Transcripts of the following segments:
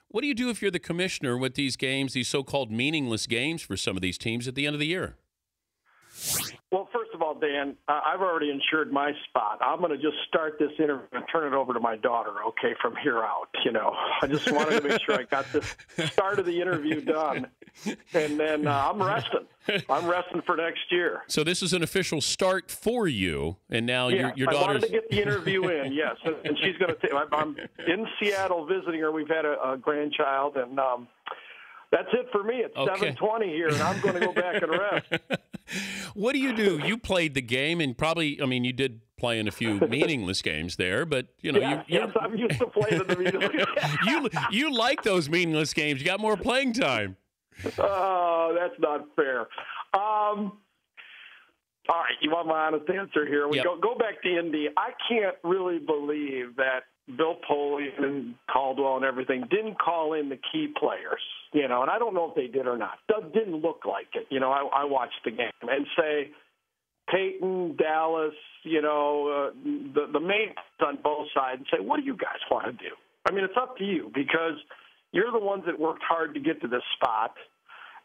What do you do if you're the commissioner with these games, these so-called meaningless games for some of these teams at the end of the year? Well, first of all, Dan, I've already insured my spot. I'm going to just start this interview and turn it over to my daughter, okay, from here out. I just wanted to make sure I got the start of the interview done. And then I'm resting. I'm resting for next year. So this is an official start for you, and now your daughter's... I wanted to get the interview in, yes. And she's going to take... I'm in Seattle visiting her. We've had a grandchild, and... that's it for me. It's 7:20 here, and I'm going to go back and rest. What do? You played the game, and probably, you did play in a few meaningless games there, but, Yes, I'm used to playing in the meaningless you like those meaningless games. You got more playing time. Oh, that's not fair. All right, you want my honest answer here? We go back to Indy. I can't really believe that Bill Poley and Caldwell and everything didn't call in the key players, and I don't know if they did or not. It didn't look like it. I watched the game and say Peyton, Dallas, the main on both sides and say, what do you guys want to do? It's up to you because you're the ones that worked hard to get to this spot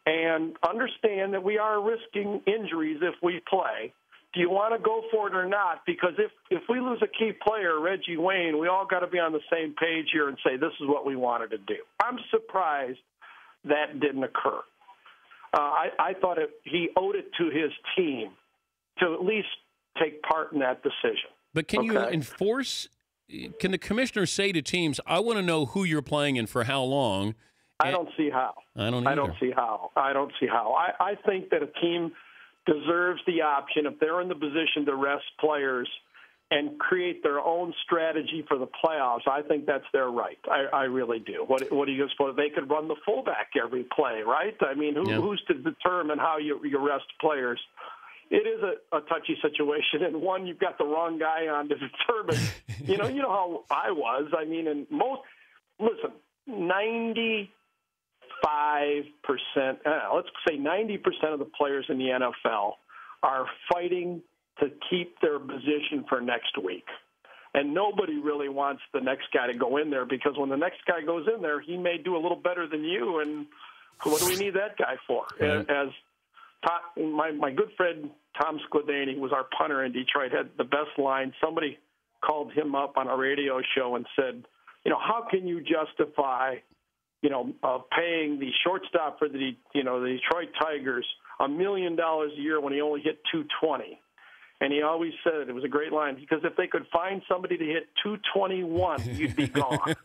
and understand that we are risking injuries if we play. Do you want to go for it or not? Because if we lose a key player, Reggie Wayne, we all got to be on the same page here and say this is what we wanted to do. I'm surprised that didn't occur. I thought he owed it to his team to at least take part in that decision. But can you enforce? Can the commissioner say to teams, "I want to know who you're playing and for how long"? I don't see how. I don't either. I don't see how. I think that a team deserves the option, if they're in the position to rest players and create their own strategy for the playoffs. I think that's their right. I really do. What do you suppose? They could run the fullback every play, right? Who's to determine how you rest players? It is a touchy situation, and one, you've got the wrong guy on to determine. You know how I was. Listen, 95%, let's say 90% of the players in the NFL are fighting to keep their position for next week. And nobody really wants the next guy to go in there because when the next guy goes in there, he may do a little better than you. And what do we need that guy for? Right. As my good friend Tom Skladany was our punter in Detroit, had the best line. Somebody called him up on a radio show and said, how can you justify paying the shortstop for the Detroit Tigers $1 million a year when he only hit 220? And he always said, it was a great line, because if they could find somebody to hit 221, you'd be gone.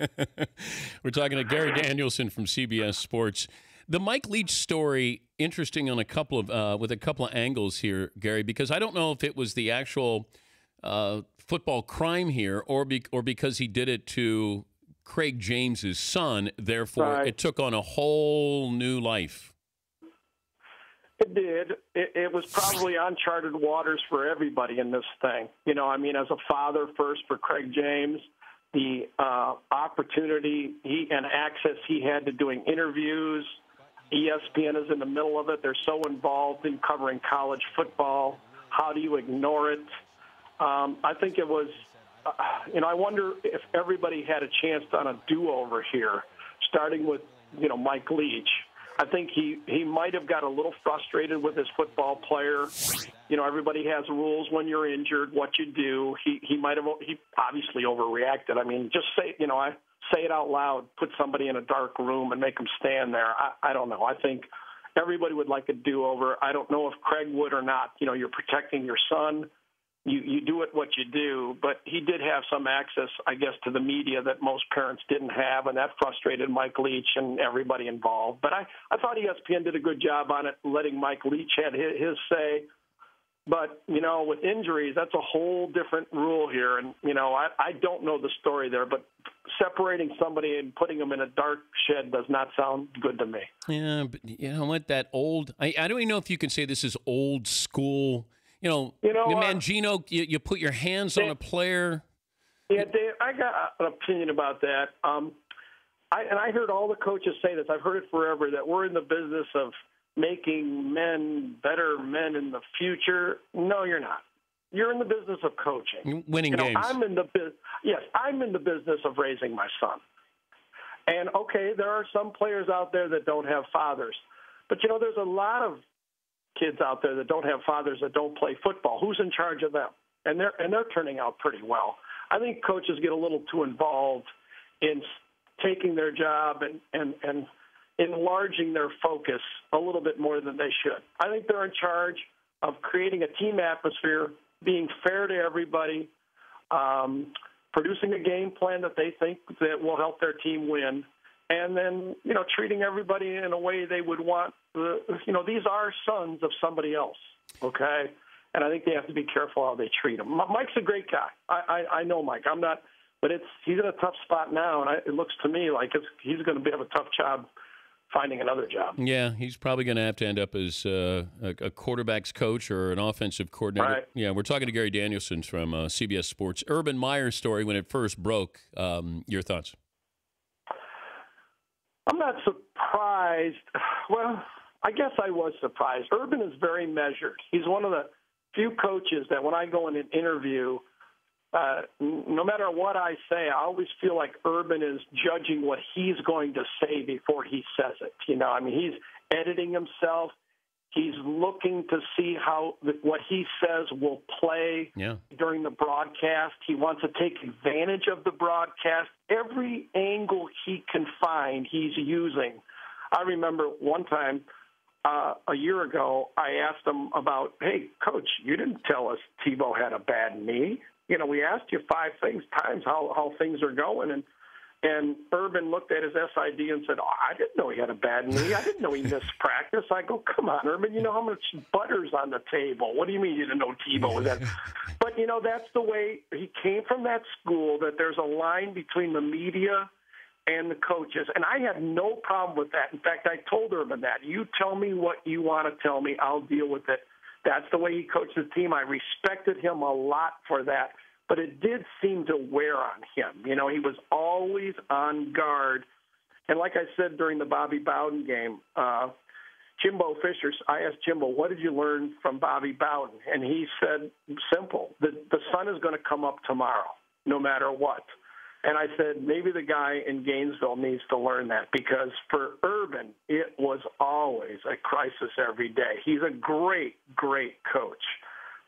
We're talking to Gary Danielson from CBS Sports. The Mike Leach story, interesting on a couple of with a couple of angles here, Gary, because I don't know if it was the actual football crime here or because he did it to Craig James's son, therefore It took on a whole new life. It did. It was probably uncharted waters for everybody in this thing. As a father first for Craig James, the opportunity and access he had to doing interviews. ESPN is in the middle of it. They're so involved in covering college football. How do you ignore it? I think it was, I wonder if everybody had a chance on a do-over here, starting with, Mike Leach. I think he might have got a little frustrated with his football player. Everybody has rules when you're injured, what you do. He obviously overreacted. Just say, say it out loud, put somebody in a dark room and make them stand there. I don't know. I think everybody would like a do-over. I don't know if Craig would or not. You're protecting your son. You do it what you do, but he did have some access, I guess, to the media that most parents didn't have, and that frustrated Mike Leach and everybody involved. But I thought ESPN did a good job on it, letting Mike Leach have his say. But, with injuries, that's a whole different rule here. And, I don't know the story there, but separating somebody and putting them in a dark shed does not sound good to me. Yeah, but you know what, that old – I don't even know if you can say this is old school – Mangino, you put your hands on a player. Yeah, Dave, I got an opinion about that. I heard all the coaches say this. I've heard it forever, that we're in the business of making men better men in the future. No, you're not. You're in the business of coaching. Winning games. I'm in the business of raising my son. And, okay, there are some players out there that don't have fathers. But, there's a lot of kids out there that don't have fathers that don't play football. Who's in charge of them? And they're turning out pretty well. I think coaches get a little too involved in taking their job and enlarging their focus a little bit more than they should. I think they're in charge of creating a team atmosphere, being fair to everybody, producing a game plan that they think that will help their team win, and then, treating everybody in a way they would want. These are sons of somebody else, okay? And I think they have to be careful how they treat him. Mike's a great guy. I know Mike. I'm not, but he's in a tough spot now, and it looks to me like he's going to have a tough job finding another job. Yeah, he's probably going to have to end up as a quarterback's coach or an offensive coordinator. Right. Yeah, we're talking to Gary Danielson from CBS Sports. Urban Meyer's story when it first broke. Your thoughts? I'm not surprised. Well, I guess I was surprised. Urban is very measured. He's one of the few coaches that when I go in an interview, no matter what I say, I always feel like Urban is judging what he's going to say before he says it. He's editing himself. He's looking to see how what he says will play during the broadcast. He wants to take advantage of the broadcast. Every angle he can find, he's using. I remember one time a year ago, I asked him about, hey, Coach, you didn't tell us Tebow had a bad knee. We asked you 5 times how things are going, and Urban looked at his SID and said, I didn't know he had a bad knee. I didn't know he missed practice. I go, come on, Urban, you know how much butter's on the table. What do you mean you didn't know Tebow was that? But, that's the way he came from that school, that there's a line between the media and the coaches. And I had no problem with that. In fact, I told Urban that. You tell me what you want to tell me. I'll deal with it. That's the way he coached the team. I respected him a lot for that. But it did seem to wear on him. He was always on guard. And like I said during the Bobby Bowden game, Jimbo Fisher, I asked Jimbo, what did you learn from Bobby Bowden? And he said, simple, the sun is going to come up tomorrow, no matter what. And I said, maybe the guy in Gainesville needs to learn that, because for Urban, it was always a crisis every day. He's a great, great coach.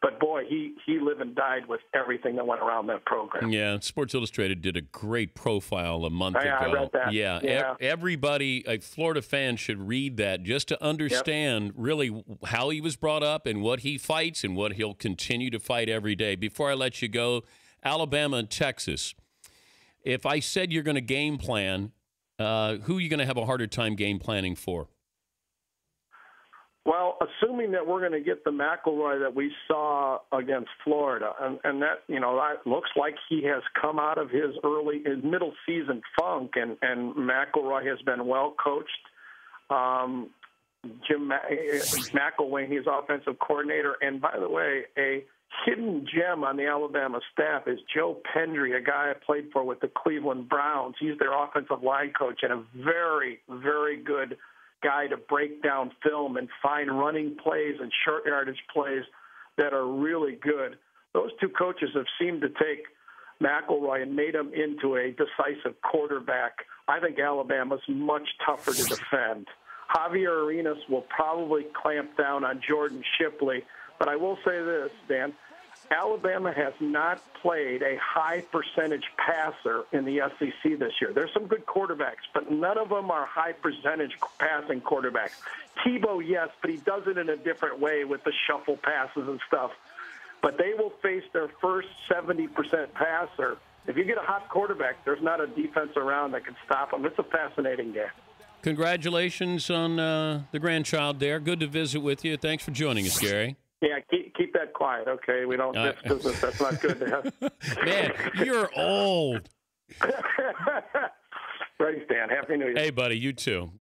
But, boy, he lived and died with everything that went around that program. Yeah, Sports Illustrated did a great profile a month ago. I read that. Yeah. Everybody, Florida fans, should read that just to understand really how he was brought up and what he fights and what he'll continue to fight every day. Before I let you go, Alabama and Texas. If I said you're going to game plan, who are you going to have a harder time game planning for? Well, assuming that we're going to get the McElroy that we saw against Florida, and that, that looks like he has come out of his middle season funk, and McElroy has been well coached. Jim McElwain, he's offensive coordinator, and by the way, a hidden gem on the Alabama staff is Joe Pendry, a guy I played for with the Cleveland Browns. He's their offensive line coach and a very, very good guy to break down film and find running plays and short yardage plays that are really good. Those two coaches have seemed to take McElroy and made him into a decisive quarterback. I think Alabama's much tougher to defend. Javier Arenas will probably clamp down on Jordan Shipley. But I will say this, Dan, Alabama has not played a high percentage passer in the SEC this year. There's some good quarterbacks, but none of them are high percentage passing quarterbacks. Tebow, yes, but he does it in a different way with the shuffle passes and stuff. But they will face their first 70% passer. If you get a hot quarterback, there's not a defense around that can stop him. It's a fascinating game. Congratulations on the grandchild there. Good to visit with you. Thanks for joining us, Gary. Yeah, keep that quiet, okay? We don't miss business. That's not good to have. Man, you're old. Right, Stan. Happy New Year. Hey, buddy, you too.